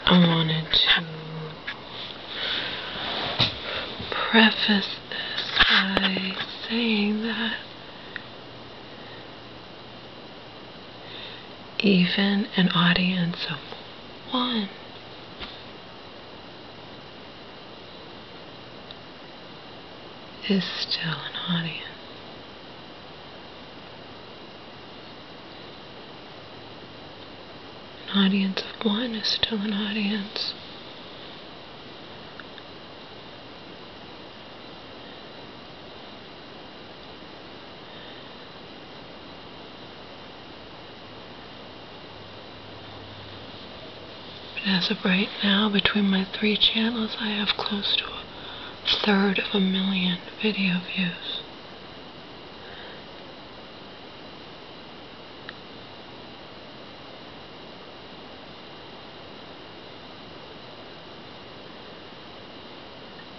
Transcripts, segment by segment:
I wanted to preface this by saying that even an audience of one is still an audience. An audience of one is still an audience. But as of right now, between my 3 channels, I have close to 1/3 of a million video views.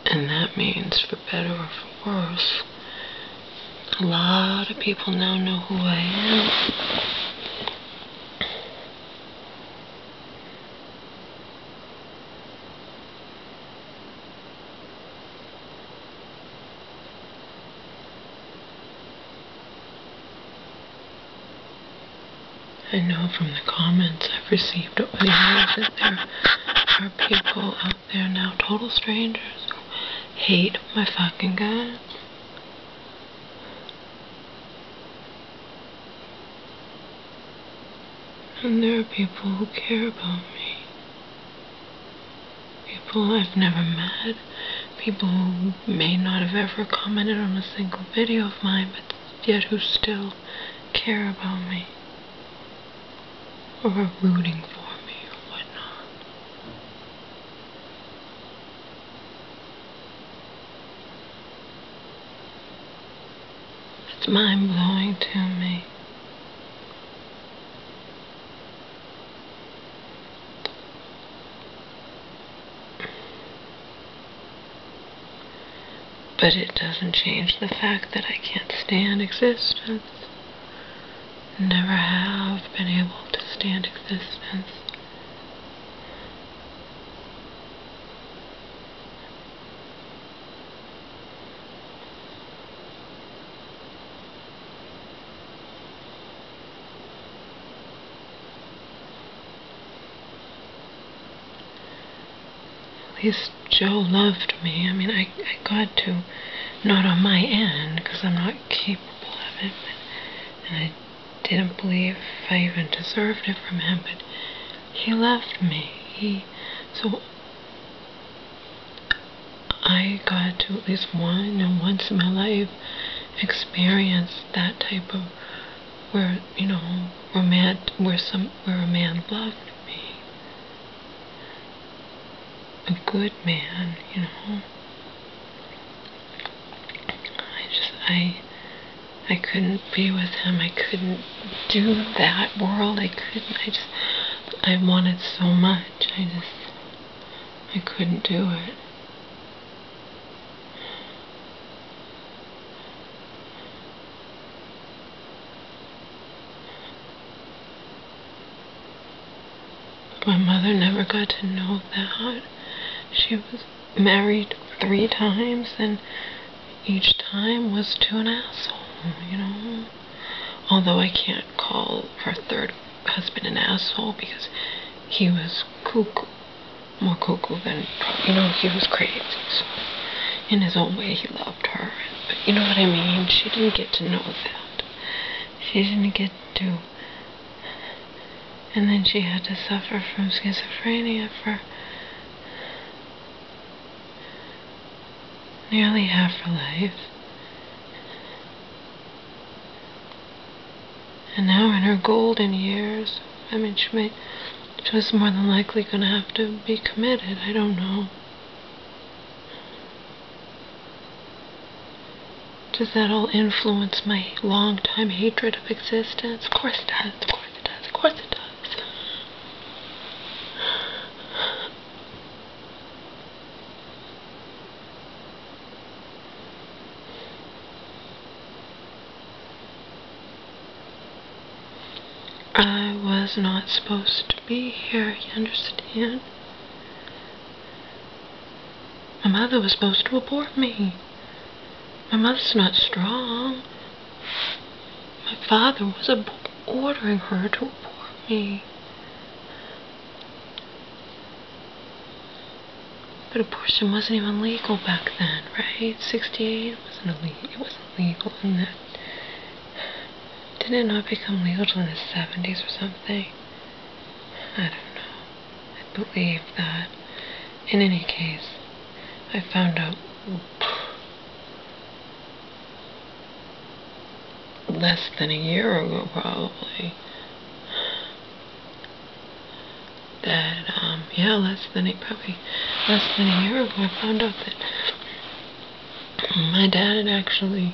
And that means, for better or for worse, a lot of people now know who I am. I know from the comments I've received over the years that there are people out there now, total strangers, who hate my fucking guts. And there are people who care about me. People I've never met. People who may not have ever commented on a single video of mine, but yet who still care about me. Or are rooting for me, or whatnot. It's mind-blowing to me. But it doesn't change the fact that I can't stand existence. Never have been able to stand existence. At least Joe loved me. I mean, I got to, not on my end, because I'm not capable of it, and I didn't believe I even deserved it from him, but he left me. So I got to at least once in my life experience that type of where, you know, where a man loved me. A good man, you know. I couldn't be with him. I couldn't do that world. I wanted so much. I couldn't do it. My mother never got to know that. She was married 3 times, and each time was to an asshole, you know. Although I can't call her 3rd husband an asshole, because he was cuckoo. More cuckoo than, you know, he was crazy. So in his own way, he loved her. But you know what I mean? She didn't get to know that. She didn't get to. And then she had to suffer from schizophrenia for nearly half her life. And now in her golden years, I mean, she was more than likely going to have to be committed. I don't know. Does that all influence my long-time hatred of existence? Of course it does. Of course it does. Of course it does. I was not supposed to be here, you understand? My mother was supposed to abort me. My mother's not strong. My father was ordering her to abort me. But abortion wasn't even legal back then, right? 68, it wasn't legal in that. Did it not become legal till in the 70s or something? I don't know. I believe that. In any case, I found out less than a year ago, probably, that, probably less than a year ago, I found out that my dad had actually,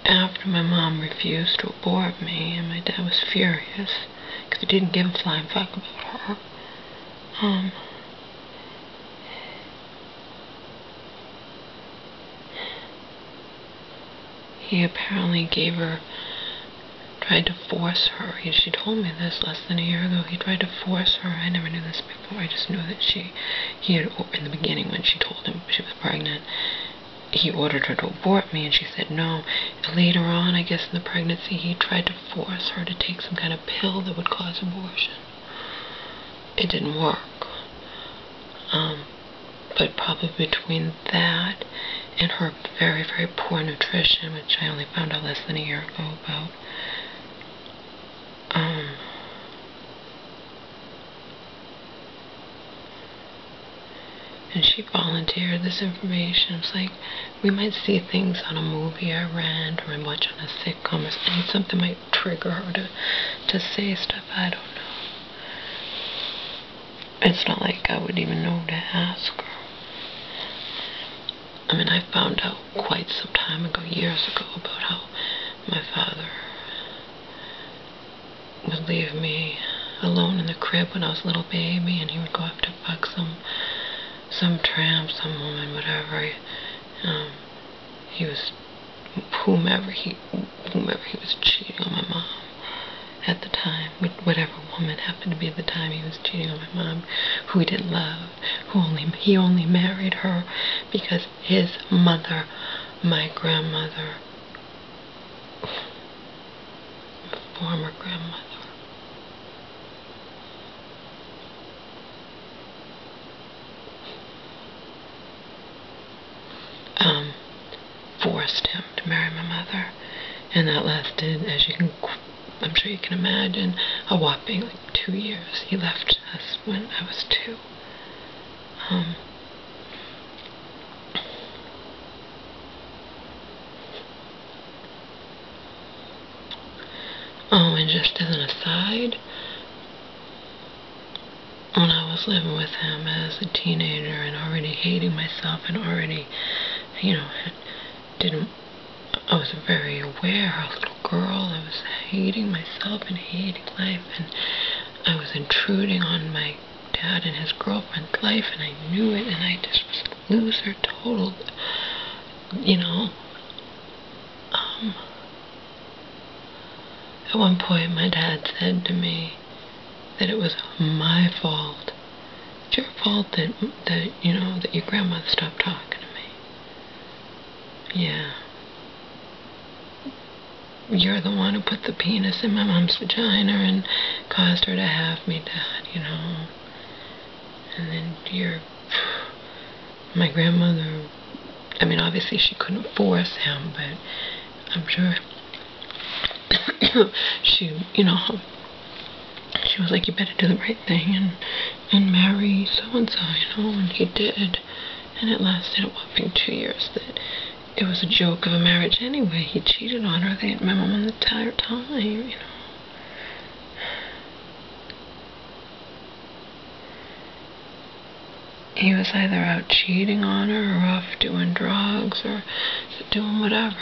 after my mom refused to abort me, and my dad was furious, because he didn't give a flying fuck about her, he apparently tried to force her. She told me this less than a year ago. He tried to force her. I never knew this before. I just knew that he had, in the beginning when she told him she was pregnant, he ordered her to abort me, and she said no. Later on, I guess in the pregnancy, he tried to force her to take some kind of pill that would cause abortion. It didn't work. But probably between that and her very, very poor nutrition, which I only found out less than a year ago about, and she volunteered this information. It's like, we might see things on a movie I rent, or I watch on a sitcom, or something might trigger her to say stuff. I don't know. It's not like I would even know to ask her. I mean, I found out quite some time ago, years ago, about how my father would leave me alone in the crib when I was a little baby, and he would go off to fuck some tramp, some woman, whatever. He was whomever he was cheating on my mom at the time, with whatever woman happened to be at the time he was cheating on my mom, who he didn't love, he only married her because his mother, my grandmother, former grandmother, forced him to marry my mother, and that lasted, I'm sure you can imagine, a whopping 2 years. He left us when I was 2. Oh, and just as an aside, when I was living with him as a teenager and already hating myself and already, I was very aware, I was a little girl, I was hating myself and hating life, and I was intruding on my dad and his girlfriend's life, and I knew it, and I just was a loser, total, At one point, my dad said to me that it was my fault. It's your fault that your grandmother stopped talking to me. Yeah. You're the one who put the penis in my mom's vagina and caused her to have me, Dad, And then my grandmother, I mean, obviously she couldn't force him, but I'm sure she was like, you better do the right thing and marry so-and-so, and he did. And it lasted a whopping 2 years. That it was a joke of a marriage anyway. He cheated on her. They had my mom the entire time, He was either out cheating on her or off doing drugs or doing whatever,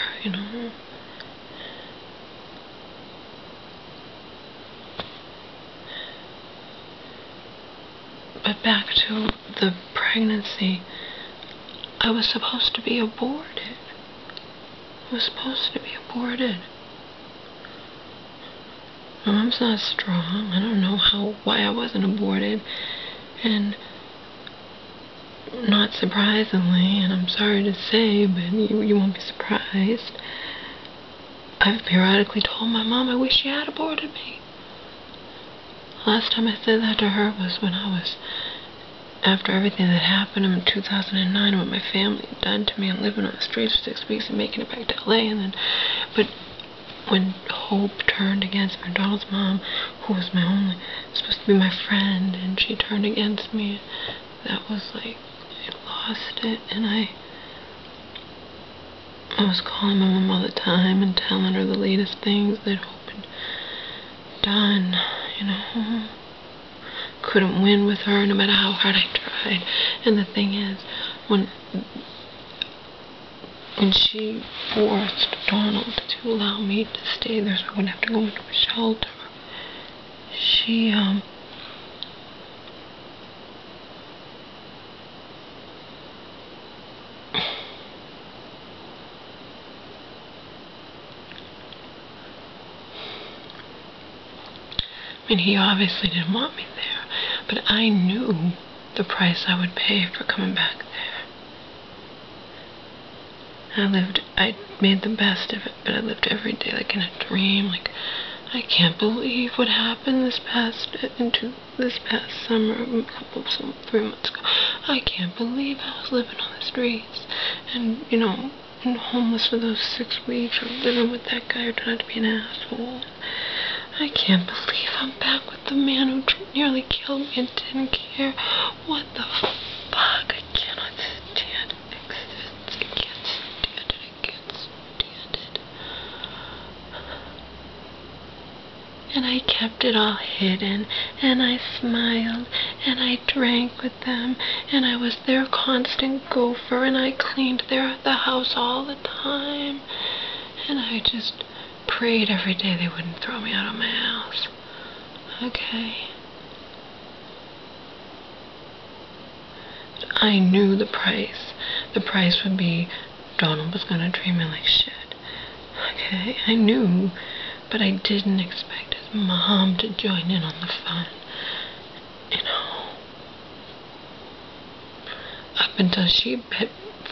But back to the pregnancy, I was supposed to be aborted. My mom's not strong. I don't know why I wasn't aborted. And not surprisingly, and I'm sorry to say, but you won't be surprised, I've periodically told my mom I wish she had aborted me. Last time I said that to her was when I was, after everything that happened in 2009, what my family had done to me. I'm living on the streets for 6 weeks and making it back to LA, and then, but when hope turned against me, Donald's mom, who was supposed to be my friend, and she turned against me, that was like, I lost it. And I was calling my mom all the time and telling her the latest things that Hope had done, you know. Couldn't win with her no matter how hard I tried. And the thing is, when she forced Donald to allow me to stay there so I wouldn't have to go into a shelter, she, I mean, he obviously didn't want me there, but I knew the price I would pay for coming back there. I made the best of it, but I lived every day like in a dream. Like, I can't believe what happened this past summer, 3 months ago. I can't believe I was living on the streets and, you know, and homeless for those 6 weeks, or living with that guy who turned out to be an asshole. I can't believe I'm back with the man who nearly killed me and didn't care. What the fuck? I cannot stand existence. I can't stand it. I can't stand it. And I kept it all hidden, and I smiled, and I drank with them, and I was their constant gopher, and I cleaned the house all the time, and I just prayed every day they wouldn't throw me out of my house. Okay? But I knew the price. The price would be Donald was going to treat me like shit. Okay? I knew, but I didn't expect his mom to join in on the fun. You know? Up until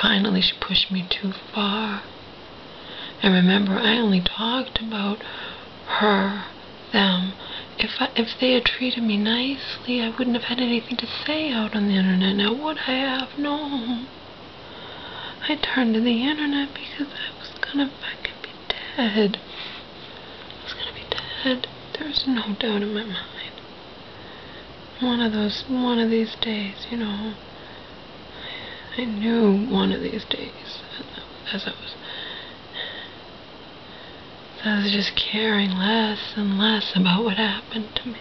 finally she pushed me too far. And remember, I only talked about her, them. If they had treated me nicely, I wouldn't have had anything to say out on the internet. Now, would I have? No. I turned to the internet because I was gonna fucking be dead. I was gonna be dead. There's no doubt in my mind. One of these days, you know. I knew one of these days, as I was just caring less and less about what happened to me.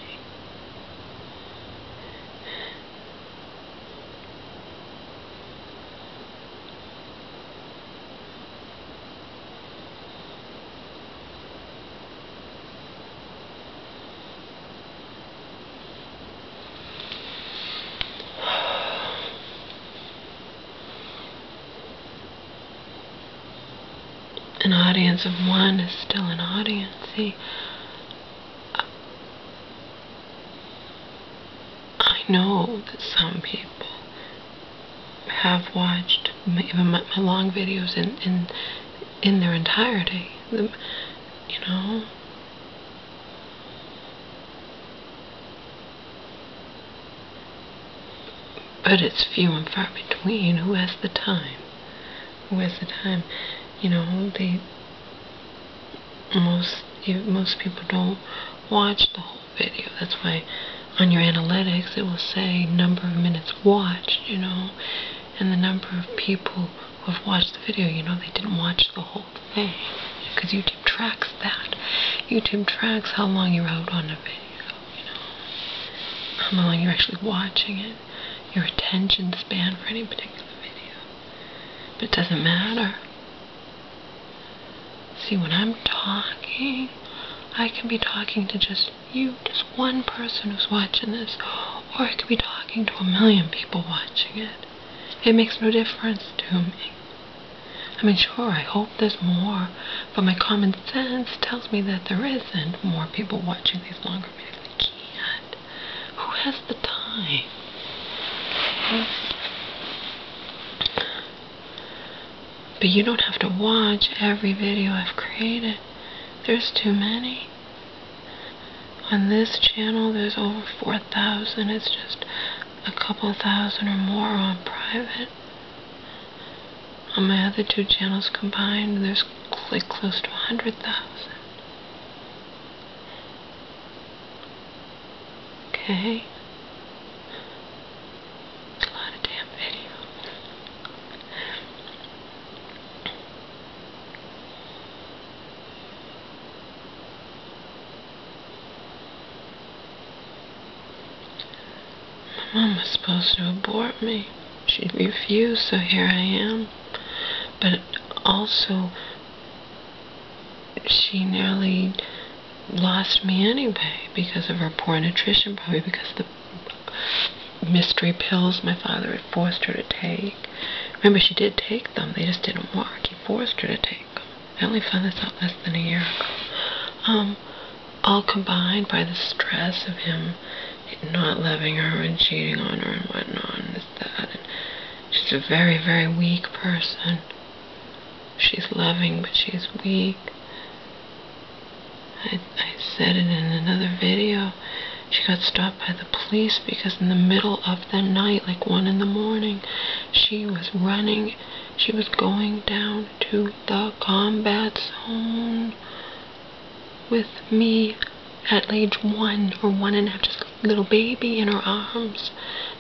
An audience of one is still an audience. See, I know that some people have watched even my long videos in their entirety. You know. But it's few and far between. Who has the time? Who has the time? You know, most people don't watch the whole video. That's why on your analytics it will say number of minutes watched, you know, and the number of people who have watched the video, you know, they didn't watch the whole thing. Because YouTube tracks that. YouTube tracks how long you're out on a video, you know, how long you're actually watching it, your attention span for any particular video. But it doesn't matter. See, when I'm talking, I can be talking to just you, just one person who's watching this, or I could be talking to 1 million people watching it. It makes no difference to me. I mean, sure, I hope there's more, but my common sense tells me that there isn't more people watching these longer videos. They can't. Who has the time? But you don't have to watch every video I've created. There's too many. On this channel, there's over 4,000. It's just a couple thousand or more on private. On my other two channels combined, there's like close to 100,000. Okay? It's a lot of damn videos. My mom was supposed to abort me. She refused, so here I am. But also, she nearly lost me anyway because of her poor nutrition, probably because of the mystery pills my father had forced her to take. Remember, she did take them. They just didn't work. He forced her to take them. I only found this out less than a year ago. All combined by the stress of him not loving her and cheating on her and whatnot and this, that. And she's a very, very weak person. She's loving, but she's weak. I said it in another video. She got stopped by the police because in the middle of the night, like 1 in the morning, she was running. She was going down to the combat zone with me at age 1 or 1.5, just a little baby in her arms.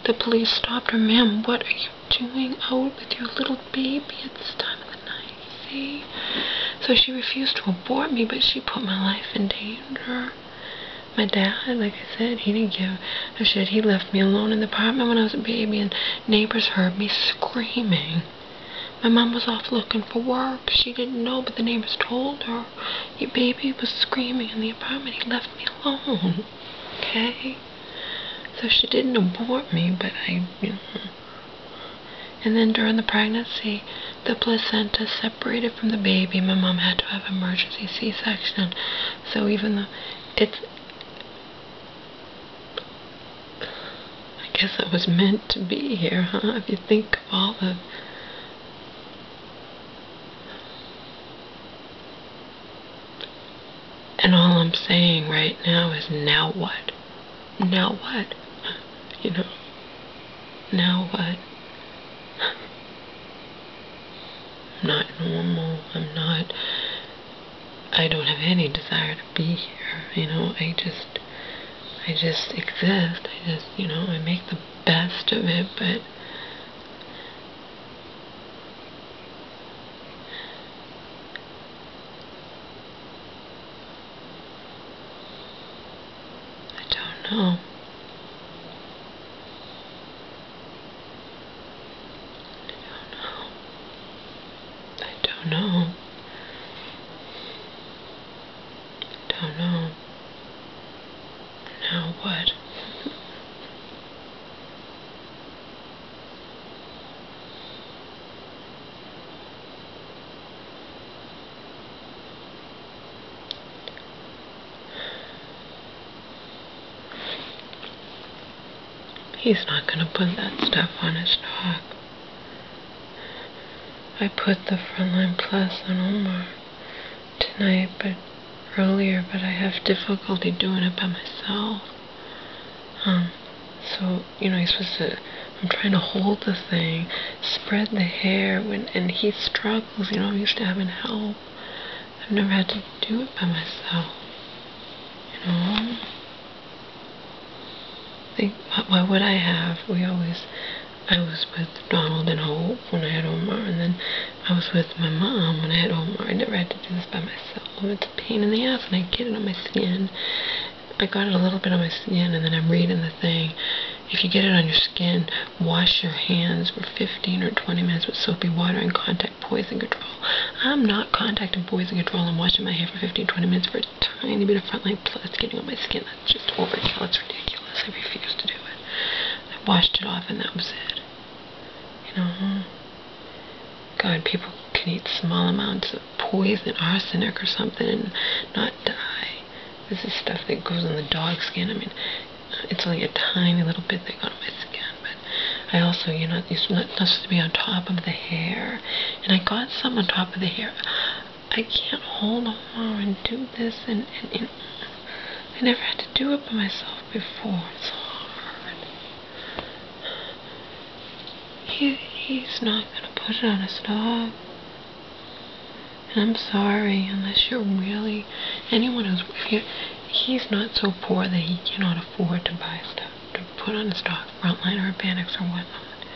The police stopped her. Ma'am, what are you doing out with your little baby at this time of the night? See? So she refused to abort me, but she put my life in danger. My dad, like I said, he didn't give a shit. He left me alone in the apartment when I was a baby, and neighbors heard me screaming. My mom was off looking for work. She didn't know, but the neighbors told her. Your baby was screaming in the apartment. He left me alone. Okay? So she didn't abort me, but And then during the pregnancy, the placenta separated from the baby. My mom had to have emergency C-section. So even though I guess it was meant to be here, huh? If you think of all the... And all I'm saying right now is, now what? Now what? Now what? I'm not normal. I don't have any desire to be here. I just exist. I make the best of it, but I don't know. I don't know. Now what? He's not going to put that stuff on his dog. I put the Frontline Plus on Omar tonight, earlier, but I have difficulty doing it by myself. So, he's supposed to, I'm trying to hold the thing, spread the hair, and he struggles, I'm used to having help. I've never had to do it by myself, Why would I have? I was with Donald and Hope when I had Omar, and then I was with my mom when I had Omar. I never had to do this by myself. It's a pain in the ass, and I get it on my skin. I got it a little bit on my skin, and then I'm reading the thing. If you get it on your skin, wash your hands for 15 or 20 minutes with soapy water and contact poison control. I'm not contacting poison control and washing my hair for 15, 20 minutes for a tiny bit of Frontline Plus getting on my skin. That's just overkill. It's ridiculous. I refuse to do it. I washed it off, and that was it. God, people can eat small amounts of poison, arsenic or something, and not die. This is stuff that goes on the dog skin. It's only a tiny little bit that got on my skin, but I also, you're not supposed to be on top of the hair. And I got some on top of the hair. I can't hold on and do this, and I never had to do it by myself before. It's hard. He's not gonna put it on his dog. And I'm sorry, unless you're really anyone who's he's not so poor that he cannot afford to buy stuff to put on his dog, Frontline or Urbanics or whatnot.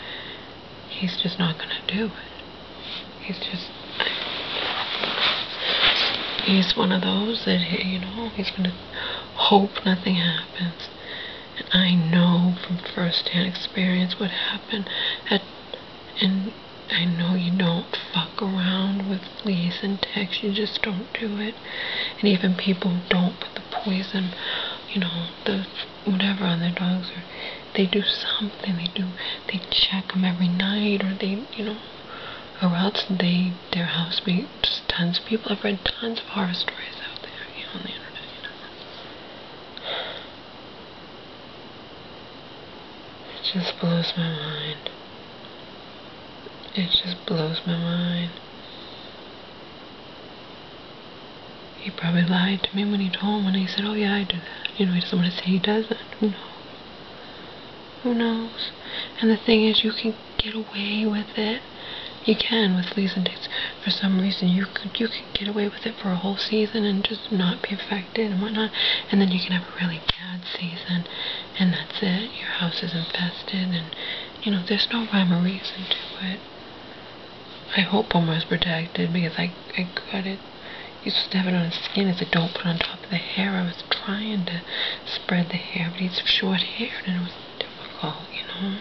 He's just not gonna do it. He's one of those that, you know, he's gonna hope nothing happens. And I know from first-hand experience what happened and I know you don't fuck around with fleas and ticks. You just don't do it. And even people who don't put the poison, you know, the whatever on their dogs, or they do something. They check them every night, or they, you know, or else their house makes tons of people. I've read tons of horror stories out there, you know, on the internet. You know, it just blows my mind. It just blows my mind. He probably lied to me when he said, oh yeah, I do that. You know, he doesn't want to say he doesn't. Who knows? Who knows? And the thing is, you can get away with it. You can with fleas and ticks. For some reason, you could get away with it for a whole season and just not be affected and whatnot. And then you can have a really bad season, and that's it. Your house is infested, and, you know, there's no rhyme or reason to it. I hope Homer was protected, because I got it. He's supposed to have it on his skin. I said, don't put it on top of the hair. I was trying to spread the hair, but he's short-haired, and it was difficult, you know.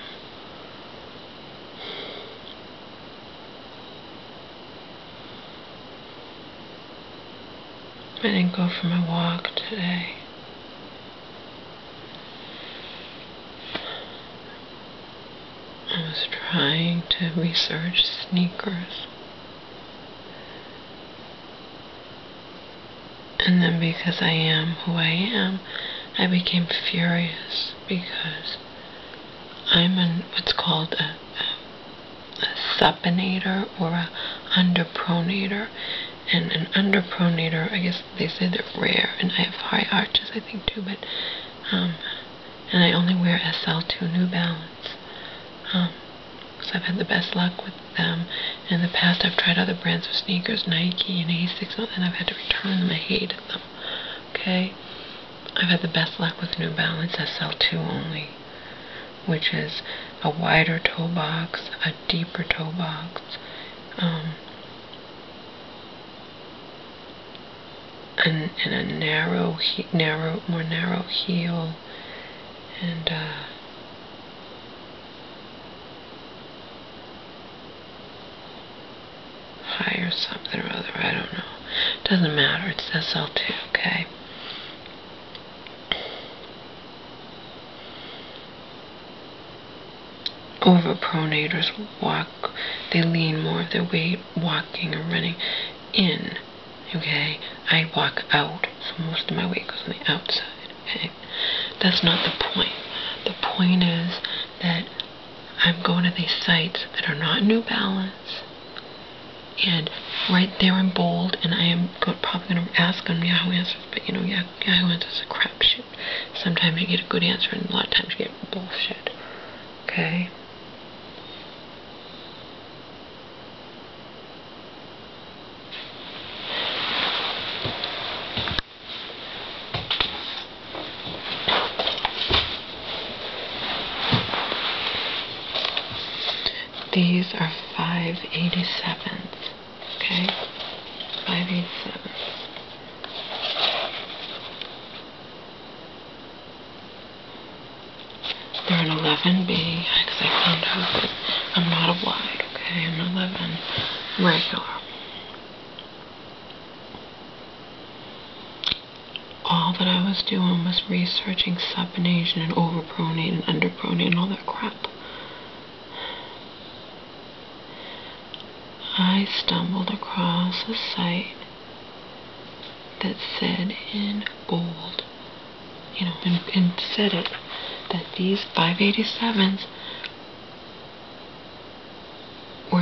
I didn't go for my walk today. I was trying to research sneakers. And then because I am who I am, I became furious because I'm what's called a supinator or a underpronator. And an underpronator, I guess they say they're rare, and I have high arches, I think, too, but, and I only wear SL2 New Balance. So I've had the best luck with them. In the past, I've tried other brands of sneakers, Nike and Asics, and I've had to return them. I hated them. Okay? I've had the best luck with New Balance SL2 only, which is a wider toe box, a deeper toe box, and a more narrow heel, and high or something or other, I don't know. Doesn't matter, it's SL2, okay? Overpronators they lean more of their weight walking or running in, okay? I walk out, so most of my weight goes on the outside, okay? That's not the point. The point is that I'm going to these sites that are not New Balance, and right there in bold, and I am probably going to ask on Yahoo Answers, but you know, Yahoo Answers is a crapshoot. Sometimes you get a good answer, and a lot of times you get bullshit, okay? These are 587s, okay? 587s. They're an 11B, because I found out that I'm not a wide, okay? I'm an 11 regular. All that I was doing was researching supination and overpronate and underpronate and all that crap. I stumbled across a site that said in bold, you know, and said it, that these 587s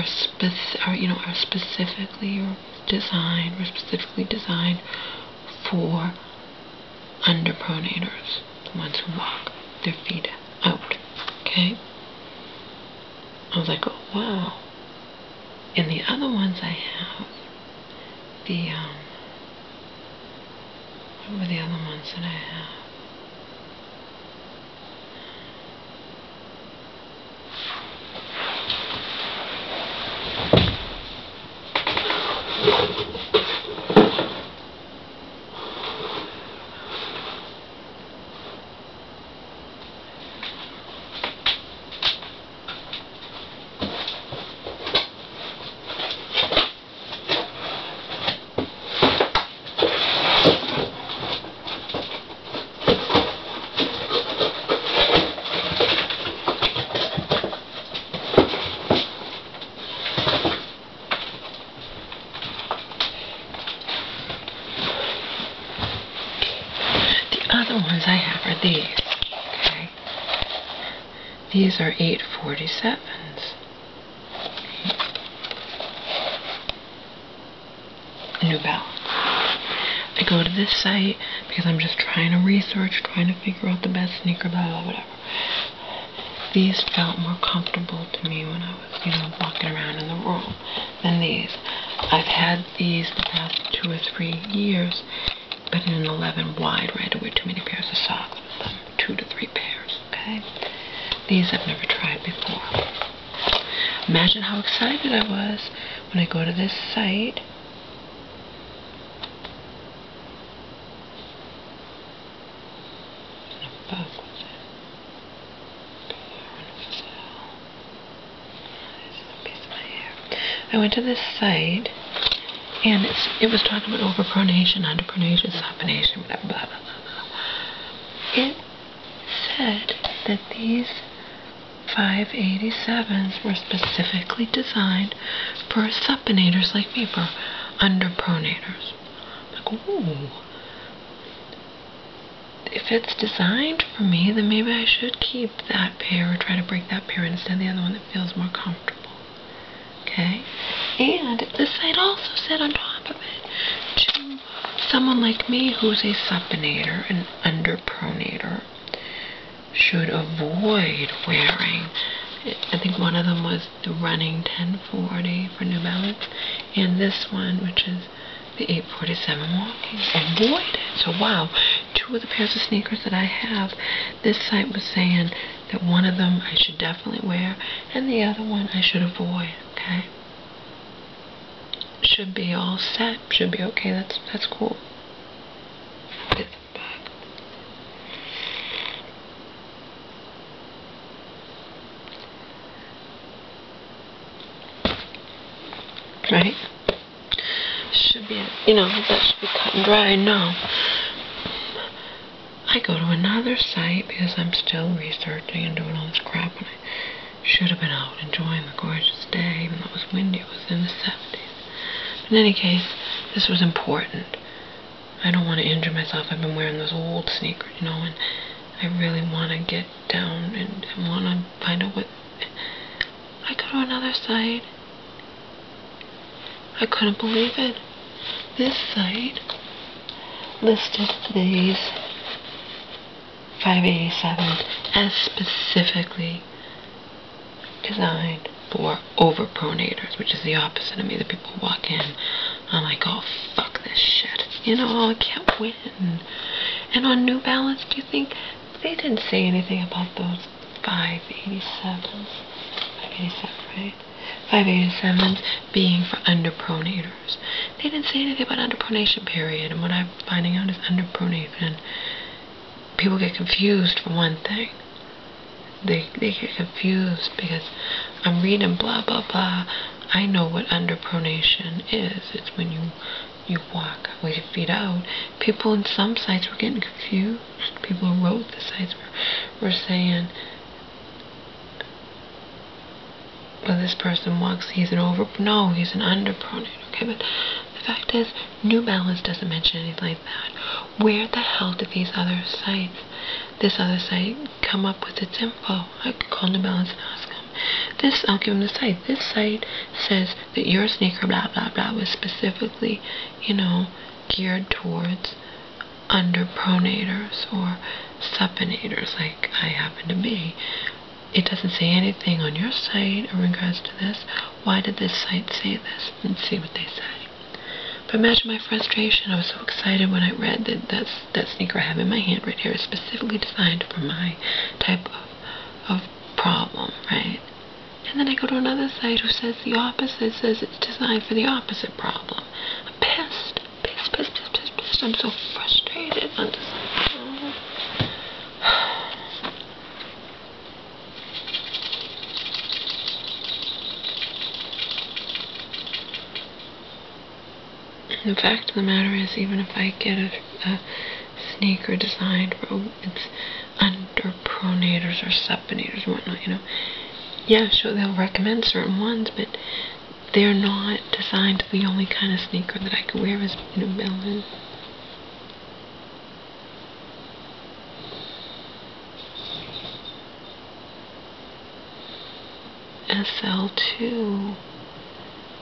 are specifically designed for underpronators, the ones who walk their feet out. Okay? I was like, oh wow. And the other ones I have, what were the other ones that I have? Other ones I have are these. Okay, these are 847s. New Balance. I go to this site because I'm just trying to research, trying to figure out the best sneaker, blah, blah, whatever. These felt more comfortable to me when I was, walking around in the room than these. I've had these the past 2 or 3 years, but in an 11 wide, where I had to wear too many pairs of socks with them, 2 to 3 pairs, okay? These I've never tried before. Imagine how excited I was when I go to this site. I went to this site, and it was talking about overpronation, underpronation, supination, blah, blah, blah, blah, blah. It said that these 587s were specifically designed for supinators like me, for underpronators. I'm like, ooh. If it's designed for me, then maybe I should keep that pair or try to break that pair instead of the other one that feels more comfortable. Okay? And the site also said on top of it, to someone like me who's a supinator, an underpronator, should avoid wearing, I think one of them was the running 1040 for New Balance, and this one, which is the 847 walking. Avoid it. So wow, 2 of the pairs of sneakers that I have, this site was saying that one of them I should definitely wear, and the other one I should avoid. Okay? Should be all set. Should be okay. That's cool. Right? Should be, that should be cut and dry. No. I go to another site because I'm still researching and doing all this crap, and I should have been out enjoying the gorgeous day, even though it was windy. It was in the 70s. But in any case, this was important. I don't want to injure myself. I've been wearing those old sneakers, and I really want to get down and want to find out what. I go to another site. I couldn't believe it. This site listed these 587s as specifically designed for overpronators, which is the opposite of me. The people who walk in, I'm like, oh, fuck this shit. I can't win. And on New Balance, do you think they didn't say anything about those 587s? 587, right? 587s being for underpronators. They didn't say anything about underpronation, period. And what I'm finding out is underpronation. People get confused for one thing. They get confused because I'm reading blah, blah, blah. I know what underpronation is. It's when you walk with your feet out. People in some sites were getting confused. People who wrote the sites were saying, well, this person walks, he's an no, he's an underpronator. Okay, but the fact is, New Balance doesn't mention anything like that. Where the hell did this other site come up with its info? I could call New Balance and ask them. This, I'll give them the site. This site says that your sneaker, blah, blah, blah, was specifically, you know, geared towards underpronators or supinators, like I happen to be. It doesn't say anything on your site in regards to this. Why did this site say this? Let's see what they say. But imagine my frustration. I was so excited when I read that sneaker I have in my hand right here is specifically designed for my type of problem, right? And then I go to another site who says the opposite, says it's designed for the opposite problem. I'm pissed. I'm so frustrated. I'm just like, oh. The fact of the matter is, even if I get a sneaker designed for it's underpronators or supinators and whatnot, you know, yeah, sure, they'll recommend certain ones, but they're not designed to the only kind of sneaker that I can wear is, you know, Bellin. SL2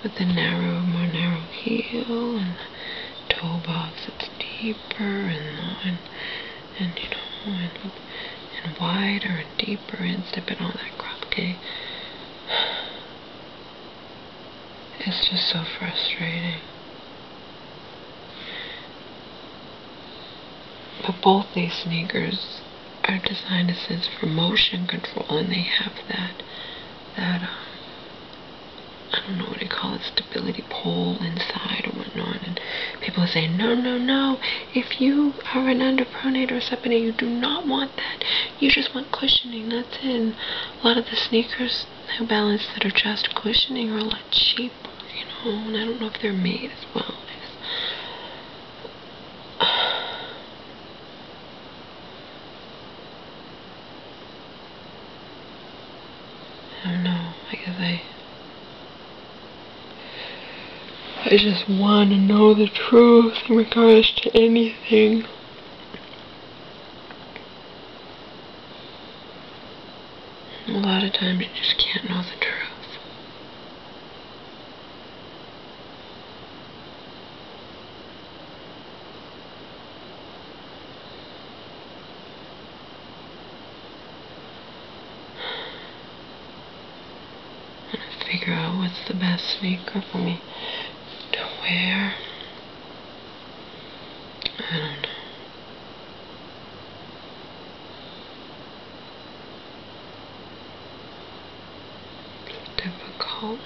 with the more narrow heel and the toe box that's deeper and you know, and wider and deeper instep and all that crap, okay? It's just so frustrating. But both these sneakers are designed, it says, for motion control, and they have that I don't know what they call it, stability pole inside or whatnot, and people are saying, no, if you are an underpronator or supinator, you do not want that, you just want cushioning, that's it. And a lot of the sneakers New Balance that are just cushioning are a lot cheaper, you know, and I don't know if they're made as well. I don't know, I guess I just want to know the truth in regards to anything. A lot of times you just can't know the truth. I'm trying to figure out what's the best sneaker for me to wear. I don't know. It's difficult.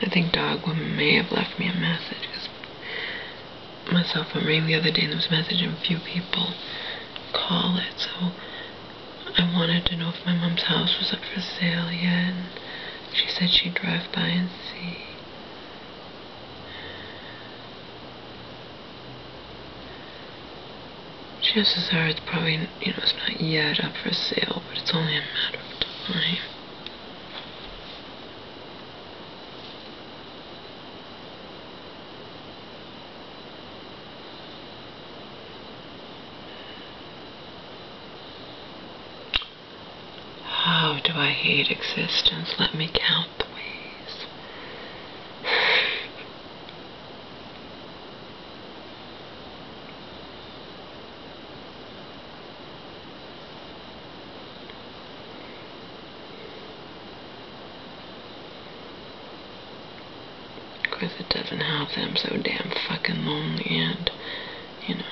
I think Dog Woman may have left me a message, because my cell phone rang the other day and there was a message and a few people call it, so I wanted to know if my mom's house was up for sale yet, and she said she'd drive by and see. Chances are it's probably, you know, it's not yet up for sale, but it's only a matter of time. How do I hate existence? Let me count the ways. Of course it doesn't help that I'm so damn fucking lonely and, you know,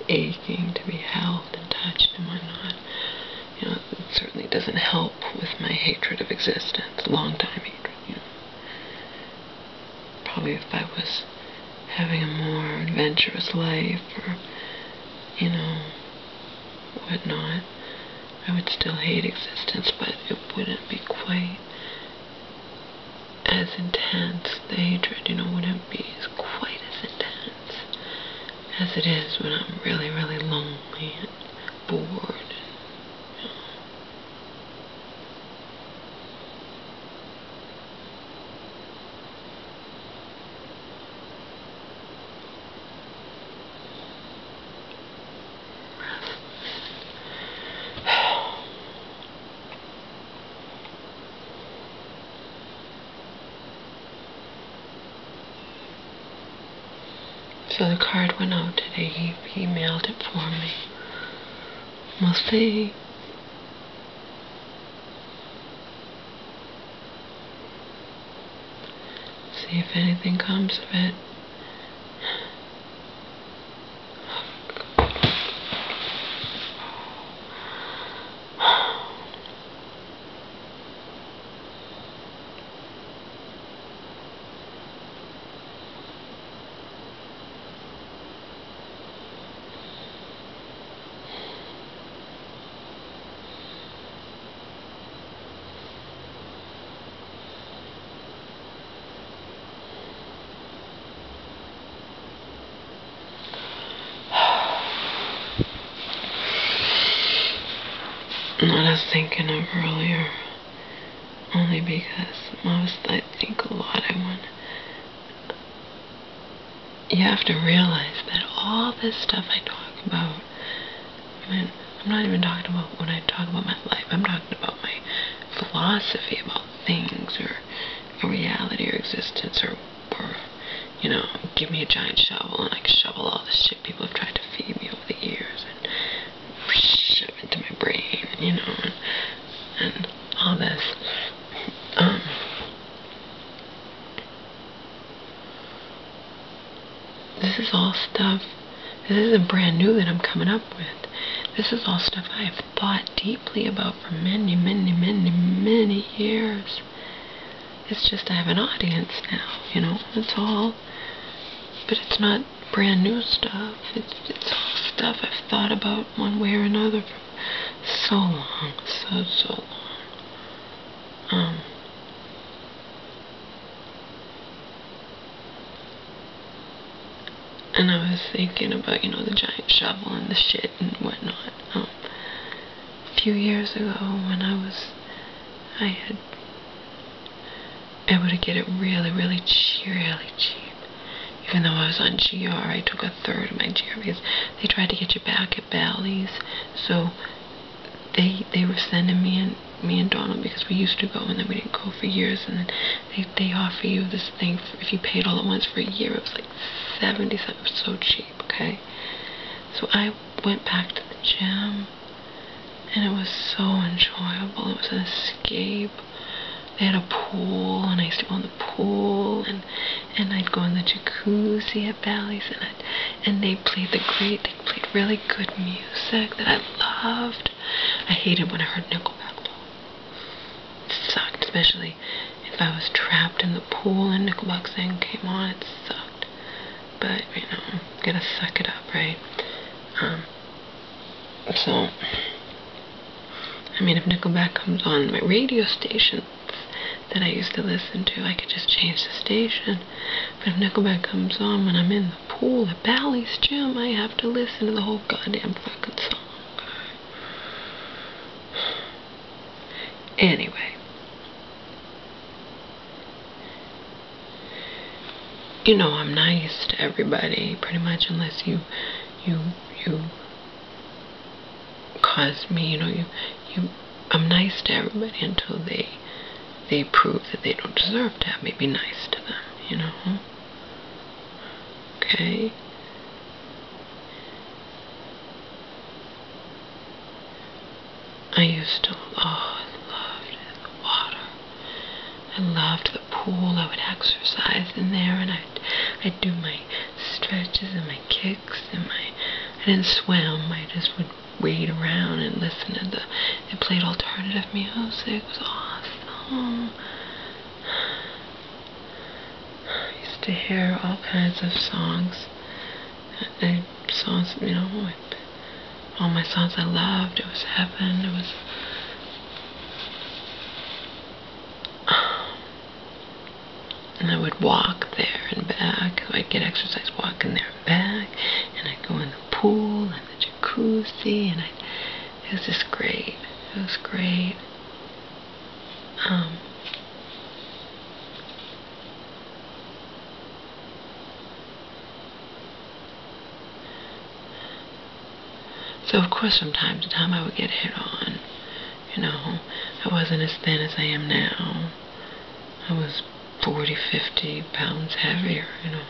aching to be held and touched and whatnot. You know, it certainly doesn't help with my hatred of existence, long-time hatred, you know. Probably if I was having a more adventurous life or, you know, whatnot, I would still hate existence, but it wouldn't be quite as intense. The hatred, you know, wouldn't be quite as intense. as it is when I'm really, really lonely and bored. So the card went out today. He mailed it for me. We'll see. See if anything comes of it. What I was thinking of earlier, only because I think a lot. You have to realize that all this stuff I talk about, I mean, I'm not even talking about when I talk about my life. I'm talking about my philosophy about things, or reality, or existence, or you know, give me a giant shovel and I can shovel all the shit people have tried to feed me over the years and shove into my brain, you know, and all this. This is all stuff. This isn't brand new that I'm coming up with. This is all stuff I have thought deeply about for many, many, many, many years. It's just I have an audience now, you know, that's all. But it's not brand new stuff. It's all stuff I've thought about one way or another for so long, so long. And I was thinking about, you know, the giant shovel and the shit and whatnot. A few years ago when I had able to get it really, really cheap. Even though I was on GR, I took a third of my GR because they tried to get you back at Bally's. So they were sending me and Donald, because we used to go and then we didn't go for years, and then they offer you this thing for, if you paid all at once for a year, it was like 70 cents. It was so cheap, okay? So I went back to the gym and it was so enjoyable. It was an escape. They had a pool, and I used to go in the pool, and I'd go in the jacuzzi at Bally's, and they played really good music that I loved. I hated when I heard Nickelback though. It sucked, especially if I was trapped in the pool and Nickelback song came on. It sucked. But, you know, gotta suck it up, right? So, I mean, if Nickelback comes on my radio station that I used to listen to, I could just change the station. But if Nickelback comes on when I'm in the pool at Bally's gym, I have to listen to the whole goddamn fucking song. Anyway. You know, I'm nice to everybody, pretty much, unless you cause me, you know, I'm nice to everybody until they prove that they don't deserve to have me be nice to them, you know? Okay? I used to, I loved the water. I loved the pool. I would exercise in there, and I'd do my stretches and my kicks and I didn't swim. I just would wade around and listen to they played alternative music. It was awesome. I used to hear all kinds of songs. Songs, you know, all my songs I loved. It was heaven. It was... And I would walk there and back. So I'd get exercise walking there and back. And I'd So of course from time to time I would get hit on. You know, I wasn't as thin as I am now. I was 40, 50 pounds heavier, you know.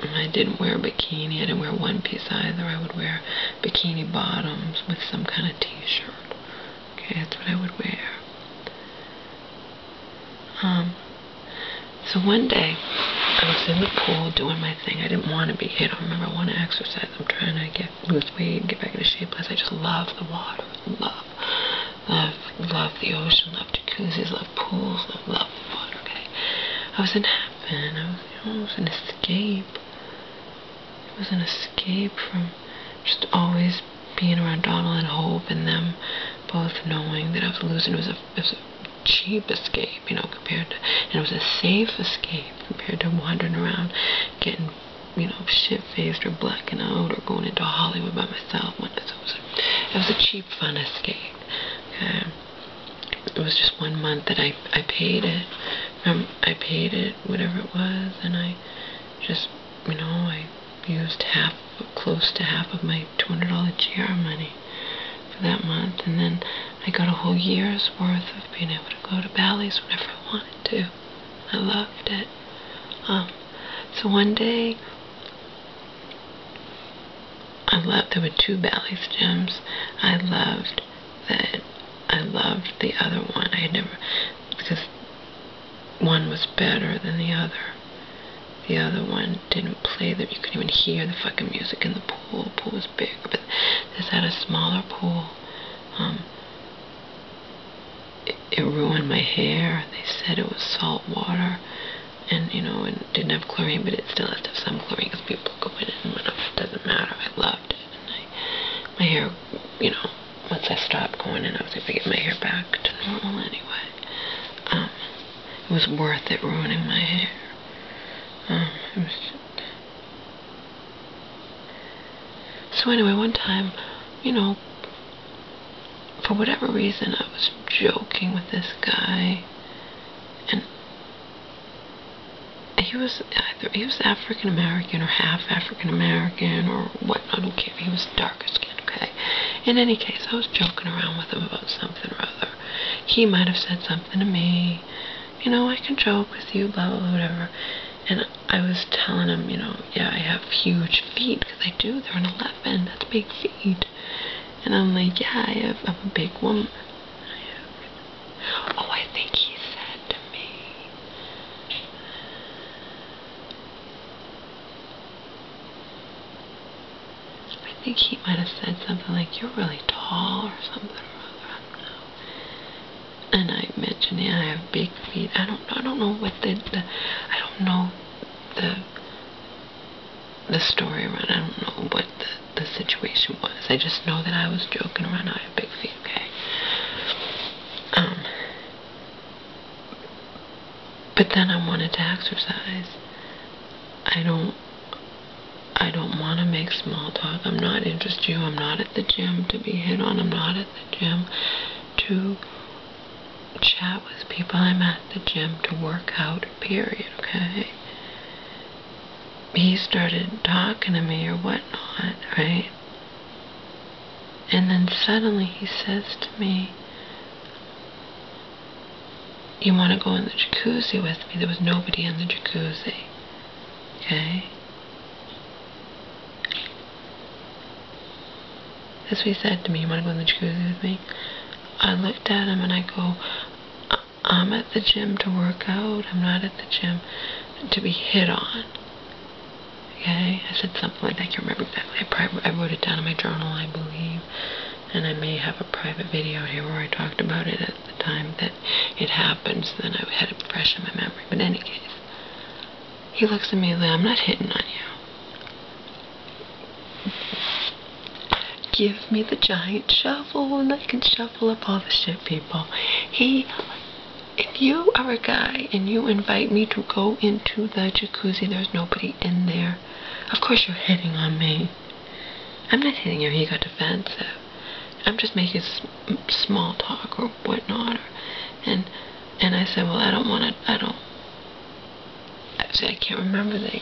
I didn't wear a bikini. I didn't wear one piece either. I would wear bikini bottoms with some kind of t-shirt. Okay, that's what I would wear. So one day, I was in the pool doing my thing. I didn't want to be hit on. Remember, I want to exercise. I'm trying to lose weight and get back into shape. Plus, I just love the water. Love the ocean. Love jacuzzis. Love pools. Love the water. Okay. I was in heaven. It was an escape. It was an escape from just always being around Donald and Hope and them both knowing that I was losing. It was a cheap escape, you know, compared to, and it was a safe escape compared to wandering around getting, you know, shit-faced or blacking out or going into Hollywood by myself. It was a cheap, fun escape. Okay. It was just 1 month that I paid it. I paid it, whatever it was, and I just, you know, I used close to half of my $200 GR money for that month, and then I got a whole year's worth of being able to go to Bally's whenever I wanted to. I loved it. So one day, there were 2 Bally's gyms. I loved the other one. Because one was better than the other. The other one didn't play that. You couldn't even hear the fucking music in the pool. The pool was big, but this had a smaller pool. It ruined my hair. They said it was salt water, and you know, and didn't have chlorine, but it still has to have some chlorine because people go in it and whatever. It doesn't matter. I loved it, and my hair, you know, once I stopped going in, I was able to get my hair back to normal anyway. It was worth it ruining my hair. It was just... So anyway, one time, you know, for whatever reason, I was joking with this guy, and he was African American or half African American or what, I don't care. He was darker skinned, okay? In any case, I was joking around with him about something or other. He might have said something to me, you know, I can joke with you, blah, blah, blah, whatever. And I was telling him, you know, yeah, I have huge feet, because I do, they're an 11, that's big feet. And I'm like, yeah, I'm a big woman. Oh, I think he said to me, I think he might have said something like, you're really tall or something or other, I don't know. And I mentioned, yeah, I have big feet. I don't know what I don't know the story around. I don't know what the situation was. I just know that I was joking around. I have big feet, okay? But then I wanted to exercise. I don't want to make small talk. I'm not interested in you. I'm not at the gym to be hit on. I'm not at the gym to chat with people. I'm at the gym to work out, period, okay? He started talking to me or whatnot, right? And then suddenly he says to me, you want to go in the jacuzzi with me? There was nobody in the jacuzzi, okay? That's what he said to me, you want to go in the jacuzzi with me? I looked at him and I go, I'm at the gym to work out. I'm not at the gym to be hit on. Okay? I said something like that. I can't remember exactly. I wrote it down in my journal, I believe. And I may have a private video here where I talked about it at the time that it happened. So then I had it fresh in my memory. But in any case, he looks at me like, I'm not hitting on you. Give me the giant shovel and I can shovel up all the shit, people. If you are a guy and you invite me to go into the jacuzzi, there's nobody in there. Of course you're hitting on me. I'm not hitting you. He got defensive. I'm just making small talk or whatnot. And I said, well, I don't want to, See, I can't remember the